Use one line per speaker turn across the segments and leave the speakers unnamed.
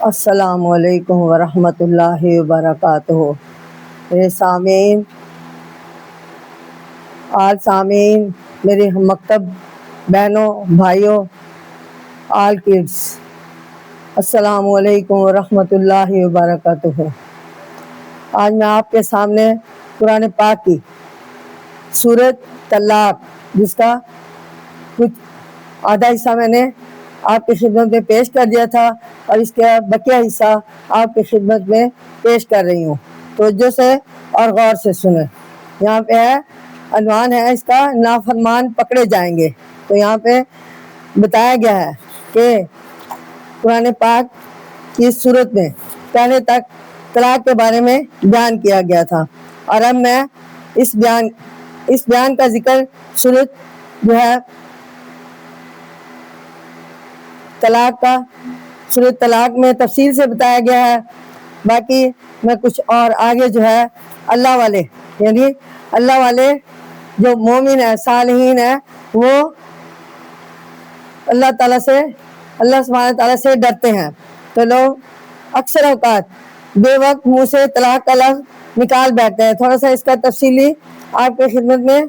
السلام علیکم ورحمۃ اللہ وبرکاتہ۔ میرے سامعین، میرے ہم مکتب بہنوں بھائیوں، آل کڈس، السلام علیکم ورحمۃ اللہ وبرکاتہ۔ آج میں آپ کے سامنے قرآن پاک کی سورۃ طلاق، جس کا کچھ آدھا حصہ میں نے آپ کی خدمت میں پیش کر دیا تھا، اور اس کا بقیہ حصہ آپ کی خدمت میں پیش کر رہی ہوں۔ توجہ سے اور غور سے سنیں۔ یہاں پہ ہے، عنوان ہے اس کا، نافرمان پکڑے جائیں گے۔ تو یہاں پہ بتایا گیا ہے کہ قرآن پاک کی صورت میں پہلے تک طلاق کے بارے میں بیان کیا گیا تھا، اور اب میں اس بیان کا ذکر صورت جو ہے طلاق کا، سورۃ طلاق میں تفصیل سے بتایا گیا ہے۔ باقی میں کچھ اور آگے جو ہے اللہ والے، یعنی اللہ والے جو مومن ہیں، صالحین ہیں، وہ اللہ تعالیٰ سے، اللہ سبحانہ تعالیٰ سے ڈرتے ہیں، تو لوگ اکثر اوقات بے وقت منہ سے طلاق کا لفظ نکال بیٹھتے ہیں۔ تھوڑا سا اس کا تفصیلی آپ کی خدمت میں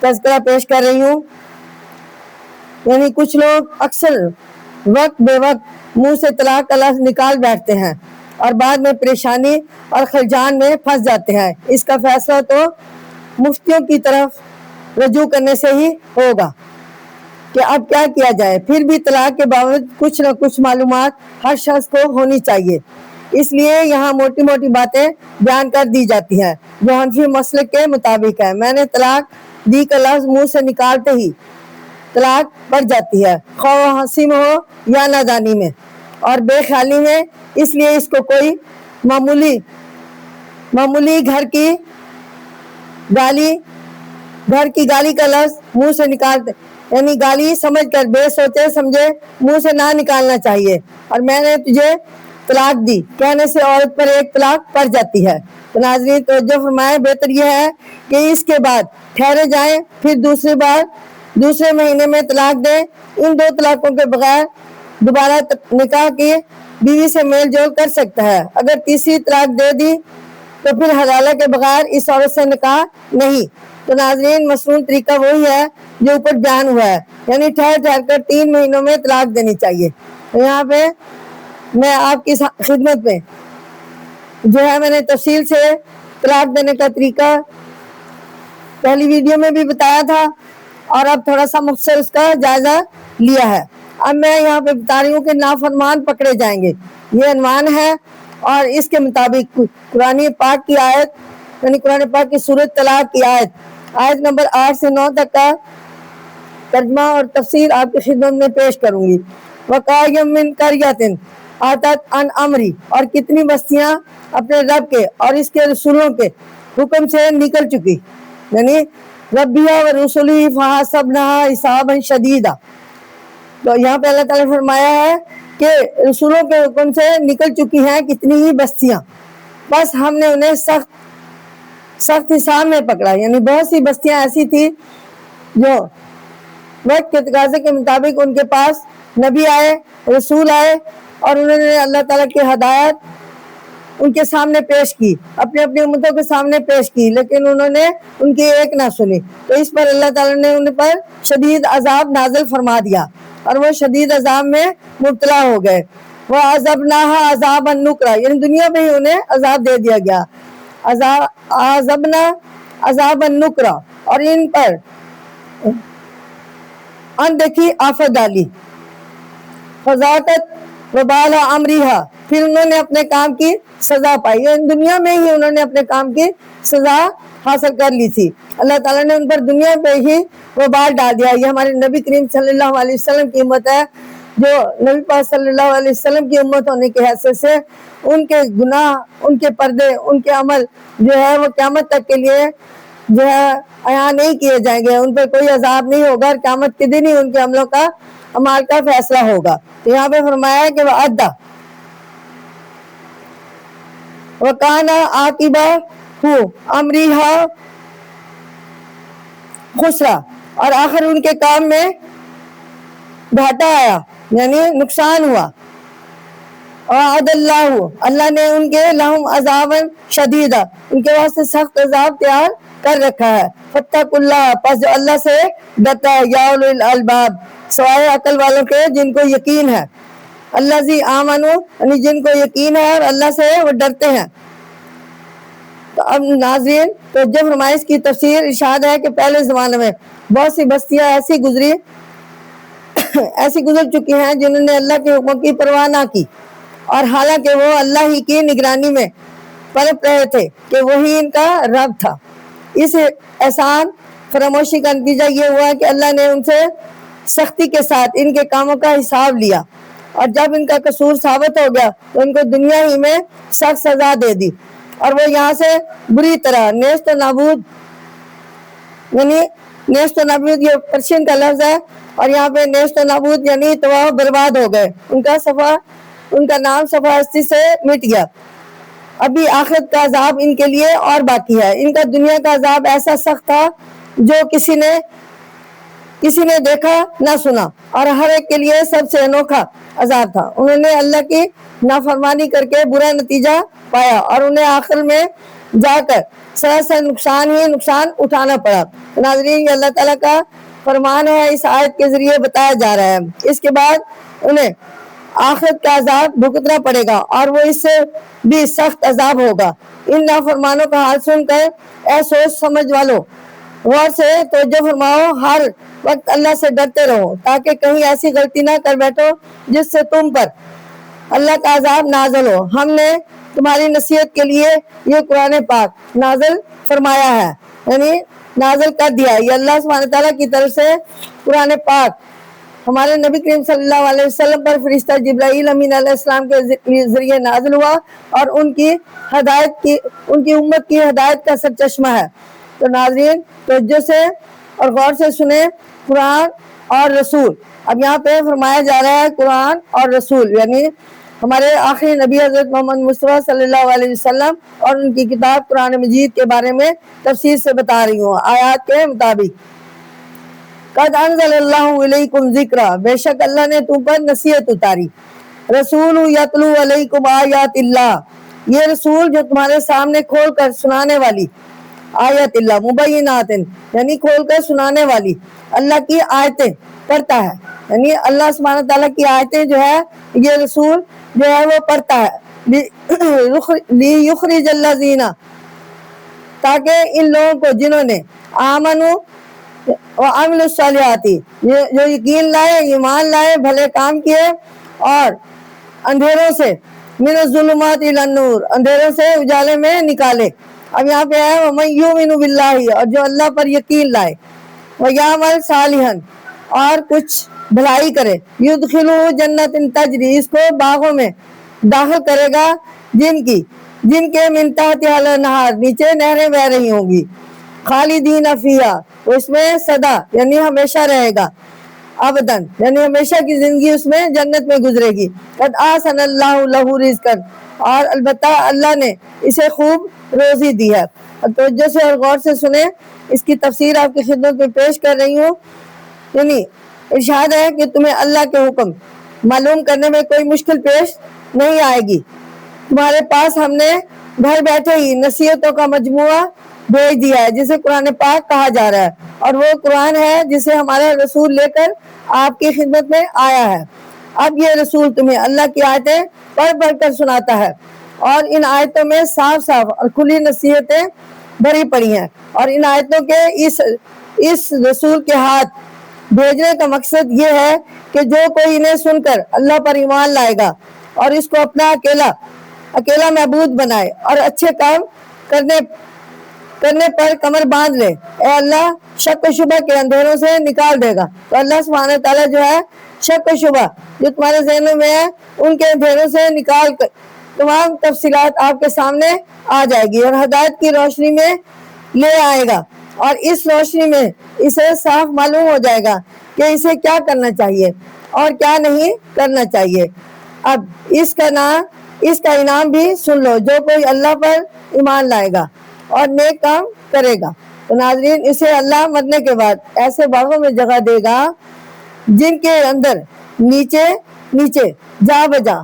تذکرہ پیش کر رہی ہوں۔ یعنی کچھ لوگ اکثر وقت بے وقت منہ سے طلاق کا لفظ نکال بیٹھتے ہیں، اور بعد میں پریشانی اور خلجان میں پھنس جاتے ہیں۔ اس کا فیصلہ تو مفتیوں کی طرف رجوع کرنے سے ہی ہوگا کہ اب کیا کیا جائے۔ پھر بھی طلاق کے باوجود کچھ نہ کچھ معلومات ہر شخص کو ہونی چاہیے، اس لیے یہاں موٹی موٹی باتیں بیان کر دی جاتی ہیں جو حنفی مسلک کے مطابق ہے۔ میں نے طلاق دی کا لفظ منہ سے نکالتے ہی طلاق پڑ جاتی ہے، خواہ ہنسی میں ہو یا نادانی میں اور بے خیالی میں۔ اس لیے اس کو کوئی معمولی گھر کی گالی کا لفظ منہ سے نکالتے، یعنی گالی سمجھ کر بے سوچے سمجھے منہ سے نہ نکالنا چاہیے۔ اور میں نے تجھے طلاق دی کہنے سے عورت پر ایک طلاق پڑ جاتی ہے۔ تو ناظرین توجہ فرمائیں، بہتر یہ ہے کہ اس کے بعد ٹھہرے جائیں، پھر دوسرے مہینے میں طلاق دیں۔ ان دو طلاقوں کے بغیر دوبارہ نکاح کی بیوی سے میل جول کر سکتا ہے۔ اگر تیسری طلاق دے دی تو پھر حلالہ کے بغیر اس عورت سے نکاح نہیں۔ تو ناظرین مصنون طریقہ وہی ہے جو اوپر بیان ہوا ہے، یعنی ٹھہر کر 3 مہینوں میں طلاق دینی چاہیے۔ تو یہاں پہ میں آپ کی خدمت میں جو ہے میں نے تفصیل سے طلاق دینے کا طریقہ پہلی ویڈیو میں بھی بتایا تھا، اور اب تھوڑا سا مختصر اس کا جائزہ لیا ہے۔ اب میں یہاں پہ بتا رہی ہوں کہ نافرمان پکڑے جائیں گے، یہ عنوان ہے، اور اس کے مطابق قرآن پاک کی آیت، یعنی قرآن پاک کی سورۃ طلاق کی آیت نمبر 8 سے 9 تک کا ترجمہ اور تفسیر آپ کی خدمت میں پیش کروں گی۔ وَقَائِمٍ مِّن قَرْيَةٍ آتت عن امری، اور کتنی بستیاں اپنے رب کے اور اس کے رسولوں کے حکم سے نکل چکی، یعنی ربیہ و رسولہ فحاسبناہا حسابا شدیدا۔ تو یہاں پہ اللہ تعالیٰ نے فرمایا ہے کہ رسولوں کے حکم سے نکل چکی ہیں کتنی ہی بستیاں، بس ہم نے انہیں سخت حساب میں پکڑا۔ یعنی بہت سی بستیاں ایسی تھی جو وقت کے تقاضے کے مطابق ان کے پاس نبی آئے، رسول آئے، اور انہوں نے اللہ تعالیٰ کی ہدایت ان کے سامنے پیش کی، اپنی امتوں کے سامنے پیش کی، لیکن انہوں نے ان کی ایک نہ سنی۔ تو اس پر اللہ تعالیٰ نے ان پر شدید عذاب نازل فرما دیا، اور وہ شدید عذاب میں مبتلا ہو گئے۔ وَعَذَبْنَاهَا عَذَابًا نُكْرًا، یعنی دنیا میں ہی انہیں عذاب دے دیا گیا، عذابنا عذابًا نُكرًا، اور ان پر اندیکھی آفت ڈالی، فَذَاقَتْ وَبَالَ أَمْرِهَا، پھر انہوں نے اپنے کام کی سزا پائی، یعنی دنیا میں ہی انہوں نے اپنے کام کی سزا حاصل کر لی تھی، اللہ تعالیٰ نے ان پر دنیا پہ ہی وبال ڈال دیا۔ یہ ہمارے نبی کریم صلی اللہ علیہ وسلم کی امت ہے، جو نبی پاک صلی اللہ علیہ وسلم کی امت ہونے کی حیثیت سے ان کے گناہ، ان کے پردے، ان کے عمل جو ہے وہ قیامت تک کے لیے جو ہے عیاں نہیں کیے جائیں گے، ان پر کوئی عذاب نہیں ہوگا، اور قیامت کے دن ہی ان کے عملوں کا اعمال کا فیصلہ ہوگا۔ تو یہاں پہ فرمایا ہے کہ وَعَدَّ وَكَانَ عَاقِبَةُ أَمْرِهَا خُسْرًا، اور آخر ان کے کام میں گھاٹا آیا، یعنی نقصان ہوا۔ وَعَدَ اللَّهُ، اللہ نے ان کے لَهُمْ عَذَابًا شَدِيدًا، ان کے واسطے سخت عذاب تیار کر رکھا ہے۔ فَاتَّقُوا اللَّهَ، پس جو اللہ سے ڈرتا ہے، یا اولو الالباب، سوائے عقل والوں کے جن کو یقین ہے، الذی آمنوا، یعنی جن کو یقین ہے اور اللہ سے وہ ڈرتے ہیں۔ تو اب ناظرین تو جب فرمائش کی تفسیر ارشاد ہے کہ پہلے زمانے میں بہت سی بستیاں ایسی گزر چکی ہیں جنہوں نے اللہ کے حکم کی پرواہ نہ کی، اور حالانکہ وہ اللہ ہی کی نگرانی میں پلپ رہے تھے کہ وہی ان کا رب تھا۔ اس احسان فراموشی کا نتیجہ یہ ہوا کہ اللہ نے ان سے سختی کے ساتھ ان کے کاموں کا حساب لیا، اور جب ان کا قصور ثابت ہو گیا تو ان کو دنیا ہی میں سخت سزا دے دی، اور وہ یہاں سے بری طرح نیست و نابود، یعنی نیست و نابود یہ پرشین کا لفظ ہے، اور یہاں پہ نیست و نابود یعنی تباہ و برباد ہو گئے، ان کا نام صفحہ ہستی سے مٹ گیا۔ ابھی آخرت کا عذاب ان کے لیے اور باقی ہے۔ ان کا دنیا کا عذاب ایسا سخت تھا جو کسی نے دیکھا نہ سنا، اور ہر ایک کے لیے سب سے انوکھا عذاب تھا۔ انہوں نے اللہ کی نافرمانی کر کے برا نتیجہ پایا، اور انہیں آخر میں جا کر سراسر نقصان ہی نقصان اٹھانا پڑا۔ ناظرین یہ اللہ تعالیٰ کا فرمان ہے، اس آیت کے ذریعے بتایا جا رہا ہے۔ اس کے بعد انہیں آخرت کا عذاب بھگتنا پڑے گا، اور وہ اس سے بھی سخت عذاب ہوگا۔ ان نافرمانوں کا حال سن کر اے سوچ سمجھ والو غور سے توجہ فرماؤ، ہر وقت اللہ سے ڈرتے رہو تاکہ کہیں ایسی غلطی نہ کر بیٹھو جس سے تم پر اللہ کا عذاب نازل ہو۔ ہم نے تمہاری نصیحت کے لیے یہ قرآن پاک نازل فرمایا ہے، یعنی نازل کر دیا ہے۔ یہ اللہ سبحانہ تعالیٰ کی طرف سے قرآن پاک ہمارے نبی کریم صلی اللہ علیہ وسلم پر فرشتہ جبرائیل امین علیہ السلام کے ذریعے نازل ہوا، اور ان کی امت کی ہدایت کا سرچشمہ ہے۔ تو ناظرین توجہ سے اور غور سے سنیں، قرآن اور رسول۔ اب یہاں پہ فرمایا جا رہا ہے قرآن اور رسول، یعنی ہمارے آخری نبی حضرت محمد مصطفیٰ صلی اللہ علیہ وسلم اور ان کی کتاب قرآن مجید کے بارے میں تفصیل سے بتا رہی ہوں۔ آیات کے مطابق قد انزل اللہ علیکم ذکرا، بے شک اللہ نے تم پر نصیحت اتاری، رسول یتلو علیکم آیات اللہ، یہ رسول جو تمہارے سامنے کھول کر سنانے والی، آیات اللہ مبینات یعنی کھول کر سنانے والی اللہ کی آیتیں پڑھتا ہے، یعنی اللہ سبحانہ تعالیٰ کی آیتیں جو ہے یہ رسول جو ہے وہ پڑھتا ہے، لیخرج الذین، تاکہ ان لوگوں کو جنہوں نے آمنوا وعملوا الصالحات، جو یقین لائے، ایمان لائے، بھلے کام کیے، اور اندھیروں سے من الظلمات الی النور، اندھیروں سے اجالے میں نکالے۔ اب یہاں پہ ہے وَمَن یُؤْمِنُ بِاللَّهِ، اور جو اللہ پر یقین لائے، وَیَعْمَلْ صَالِحًا، اور کچھ بھلائی کرے، یُدْخِلُهُ جَنَّةٍ تَجْرِی، اس کو باغوں میں داخل کرے گا جن کے من تحتہا الانہار، نیچے نہریں بہہ رہی ہوں گی، خالدین فیہا، اس میں سدا یعنی ہمیشہ رہے گا، ابداً یعنی ہمیشہ کی زندگی اس میں جنت میں گزرے گی۔ قد آسن اللہ لہ رزقا، اور البتہ اللہ نے اسے خوب روزی دی ہے۔ توجہ سے اور غور سے سنیں، اس کی تفسیر آپ کی خدمت میں پیش کر رہی ہوں۔ یعنی ارشاد ہے کہ تمہیں اللہ کے حکم معلوم کرنے میں کوئی مشکل پیش نہیں آئے گی، تمہارے پاس ہم نے گھر بیٹھے ہی نصیحتوں کا مجموعہ بھیج دیا ہے جسے قرآن پاک کہا جا رہا ہے، اور وہ قرآن ہے جسے ہمارا رسول لے کر آپ کی خدمت میں آیا ہے۔ اب یہ رسول تمہیں اللہ کی آیتیں پڑھ پڑھ کر سناتا ہے، اور ان آیتوں میں صاف صاف اور کھلی نصیحتیں بھری پڑی ہیں، اور ان آیتوں کے اس رسول کے ہاتھ بھیجنے کا مقصد یہ ہے کہ جو کوئی انہیں سن کر اللہ پر ایمان لائے گا اور اس کو اپنا اکیلا معبود بنائے اور اچھے کام کرنے پر کمر باندھ لے، اے اللہ شک و شبہ کے اندھیروں سے نکال دے گا۔ تو اللہ سبحانہ تعالیٰ جو ہے شک و شبہ جو تمہارے ذہنوں میں ہے ان کے اندھیروں سے نکال کر تمام تفصیلات آپ کے سامنے آ جائے گی اور ہدایت کی روشنی میں لے آئے گا، اور اس روشنی میں اسے صاف معلوم ہو جائے گا کہ اسے کیا کرنا چاہیے اور کیا نہیں کرنا چاہیے۔ اب اس کا انعام بھی سن لو، جو کوئی اللہ پر ایمان لائے گا اور نیک کام کرے گا تو ناظرین اسے اللہ مرنے کے بعد ایسے باغوں میں جگہ دے گا جن کے اندر نیچے نیچے جا بجا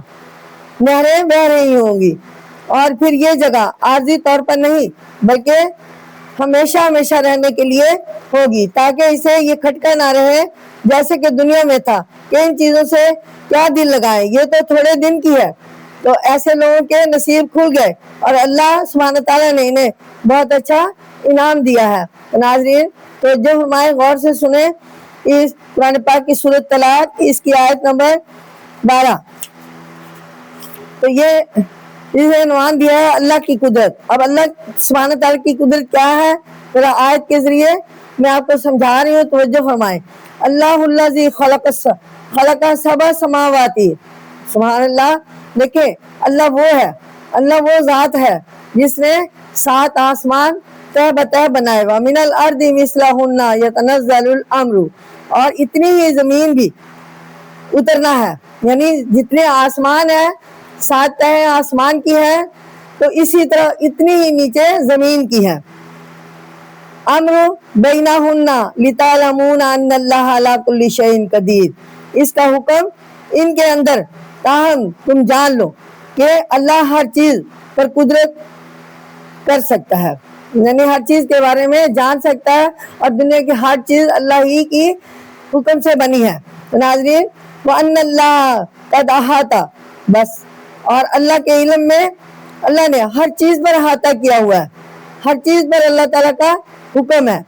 نہریں بہ رہی ہوں گی، اور پھر یہ جگہ عارضی طور پر نہیں بلکہ ہمیشہ ہمیشہ رہنے کے لیے ہوگی، تاکہ اسے یہ کھٹکا نہ رہے جیسے کہ دنیا میں تھا کہ ان چیزوں سے کیا دل لگائے، یہ تو تھوڑے دن کی ہے۔ تو ایسے لوگوں کے نصیب کھل گئے اور اللہ سبحانہ تعالیٰ نے انہیں بہت اچھا انعام دیا ہے۔ ناظرین تو جو ہمارے غور سے سنیں اس قرآن پاک کی سورۃ طلاق اس کی آیت نمبر 12، تو یہ اسے عنوان دیا ہے اللہ کی قدرت۔ اب اللہ سبحانہ تعالیٰ کی قدرت کیا ہے ذرا آیت کے ذریعے میں آپ کو سمجھا رہی ہوں، توجہ فرمائیں۔ اللہ الذی خلق سبع سماوات، سبحان اللہ، دیکھیں اللہ وہ ہے، اللہ وہ ذات ہے جس نے 7 آسمان تہ بتہ بنائے، وَمِنَ الْأَرْضِ مِثْلَهُنَّ يَتَنَزَّلُ الْأَمْرُ، اور اتنی ہی زمین بھی اترنا ہے، یعنی جتنے آسمان ہے 7 تہ آسمان کی ہے تو اسی طرح اتنی ہی نیچے زمین کی ہے۔ امر بینہن لتعلمون ان اللہ علی کل شیء قدیر، اس کا حکم ان کے اندر تاہم تم جان لو کہ اللہ ہر چیز پر قدرت کر سکتا ہے، یعنی ہر چیز کے بارے میں جان سکتا ہے، اور دنیا کی ہر چیز اللہ ہی کی حکم سے بنی ہے۔ ناظرین وَأَنَّ اللَّهَ قَدْ أَحَاطَ، بس، اور اللہ کے علم میں اللہ نے ہر چیز پر احاطہ کیا ہوا ہے، ہر چیز پر اللہ تعالیٰ کا حکم ہے۔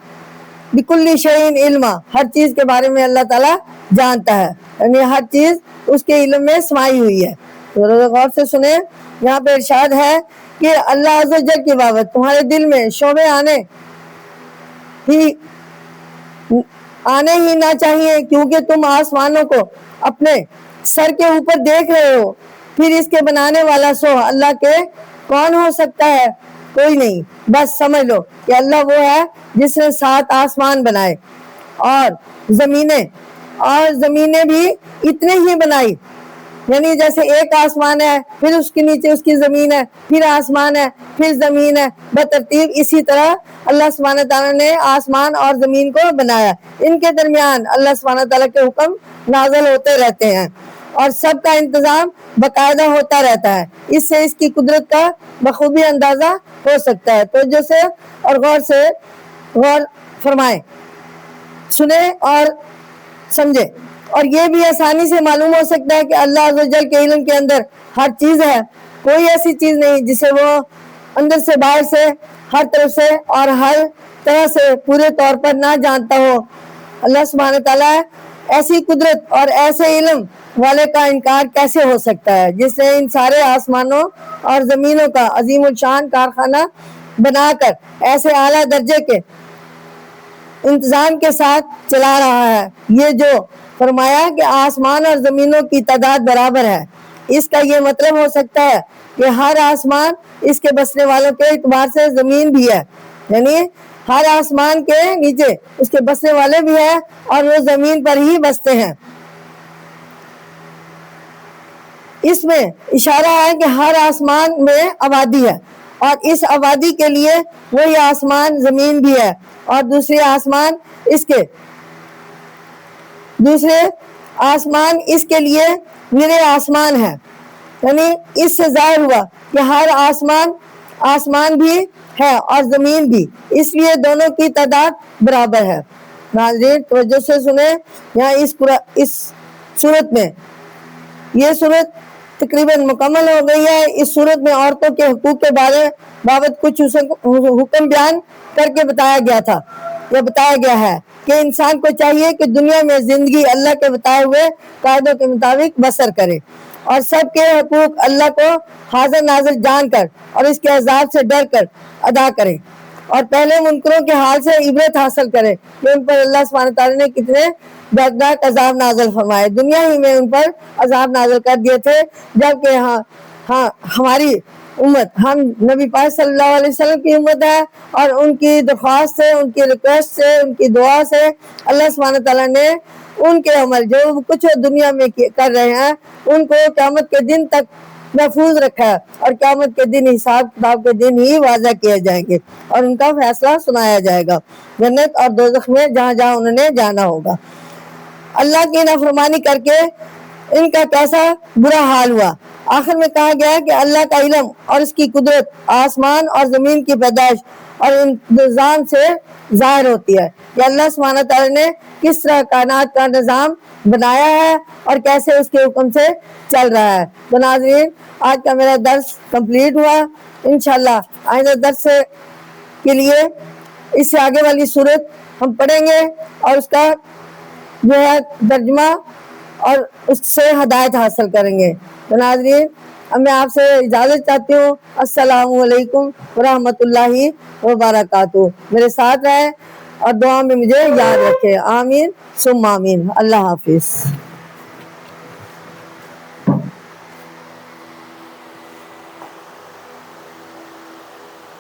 بِكُلِّ شَيْءٍ عِلْمًا، ہر چیز کے بارے میں اللہ تعالیٰ جانتا ہے، یعنی ہر چیز اس کے علم میں سمائی ہوئی ہے۔ تو غور سے سنیں، یہاں پہ ارشاد ہے کہ اللہ عز و جل کی بابت تمہارے دل میں شعبے آنے ہی نہ چاہیے، کیونکہ تم آسمانوں کو اپنے سر کے اوپر دیکھ رہے ہو، پھر اس کے بنانے والا سو اللہ کے کون ہو سکتا ہے؟ کوئی نہیں۔ بس سمجھ لو کہ اللہ وہ ہے جس نے 7 آسمان بنائے اور زمینیں بھی اتنے ہی بنائی، یعنی جیسے ایک آسمان ہے پھر اس کے نیچے اس کی زمین ہے، پھر آسمان ہے پھر زمین ہے، بترتیب اسی طرح اللہ سبحانہ تعالیٰ نے آسمان اور زمین کو بنایا۔ ان کے درمیان اللہ سبحانہ تعالیٰ کے حکم نازل ہوتے رہتے ہیں اور سب کا انتظام باقاعدہ ہوتا رہتا ہے، اس سے اس کی قدرت کا بخوبی اندازہ ہو سکتا ہے۔ تو جو سے اور غور فرمائیں، سنیں اور سمجھیں، اور یہ بھی آسانی سے معلوم ہو سکتا ہے کہ اللہ عز و جل کے علم کے اندر ہر چیز ہے، کوئی ایسی چیز نہیں جسے وہ اندر سے باہر سے ہر طرف سے اور ہر طرح سے پورے طور پر نہ جانتا ہو۔ اللہ سبحانہ تعالیٰ ایسی قدرت اور ایسے علم والے کا انکار کیسے ہو سکتا ہے جس نے ان سارے آسمانوں اور زمینوں کا عظیم الشان کارخانہ بنا کر ایسے اعلیٰ درجے کے انتظام کے ساتھ چلا رہا ہے۔ یہ جو فرمایا کہ آسمان اور زمینوں کی تعداد برابر ہے، اس کا یہ مطلب ہو سکتا ہے کہ ہر آسمان اس کے بسنے والوں کے اعتبار سے زمین بھی ہے، یعنی ہر آسمان کے نیچے اس کے بسنے والے بھی ہیں اور وہ زمین پر ہی بستے ہیں۔ اس میں اشارہ ہے کہ ہر آسمان میں آبادی ہے، اور اس آبادی کے لیے وہی آسمان زمین بھی ہے، اور دوسرے آسمان اس کے لیے نرے آسمان ہے، یعنی اس سے ظاہر ہوا کہ ہر آسمان بھی ہے اور زمین بھی، اس لیے دونوں کی تعداد برابر ہے۔ ناظرین توجہ سے سنیں، یہاں اس صورت میں یہ صورت تقریباً مکمل ہو گئی ہے۔ اس صورت میں عورتوں کے حقوق کے بابت کچھ حکم بیان کر کے بتایا گیا ہے کہ انسان کو چاہیے کہ دنیا میں زندگی اللہ کے بتائے ہوئے قاعدوں کے مطابق بسر کرے اور سب کے حقوق اللہ کو حاضر ناظر جان کر اور اس کے عذاب سے ڈر کر ادا کرے، اور پہلے منکروں کے حال سے عبرت حاصل کرے کہ ان پر اللہ سبحانہ تعالیٰ نے کتنے دردناک عذاب نازل فرمائے۔ دنیا ہی میں ان پر عذاب نازل کر دیے تھے، جبکہ ہماری امت، ہم نبی پاک صلی اللہ علیہ وسلم کی امت ہے، اور ان کی درخواست سے، ان کی ریکویسٹ سے، ان کی دعا سے اللہ سبحانہ تعالیٰ نے ان کے عمل جو کچھ دنیا میں کر رہے ہیں ان کو قیامت کے دن تک محفوظ رکھا ہے، اور قیامت کے دن حساب کتاب کے دن ہی واضح کیے جائیں گے اور ان کا فیصلہ سنایا جائے گا جنت اور دوزخ میں جہاں جہاں انہوں نے جانا ہوگا۔ اللہ کی نافرمانی کر کے ان کا کیسا برا حال ہوا۔ آخر میں کہا گیا کہ اللہ کا علم اور اس کی قدرت آسمان اور زمین کی پیدائش اور انتظام سے ظاہر ہوتی ہے کہ اللہ سبحانہ تعالیٰ نے کس طرح کائنات کا نظام بنایا ہے اور کیسے اس کے حکم سے چل رہا ہے۔ تو ناظرین، آج کا میرا درس کمپلیٹ ہوا۔ انشاءاللہ آئندہ درس کے لیے اس سے آگے والی صورت ہم پڑھیں گے اور اس کا جو ہے ترجمہ اور اس سے ہدایت حاصل کریں گے۔ تو ناظرین، اب میں آپ سے اجازت چاہتی ہوں۔ السلام علیکم ورحمۃ اللہ وبرکاتہ۔ میرے ساتھ رہیں اور دعا میں مجھے یاد رکھیں۔ آمین ثم آمین۔ اللہ حافظ۔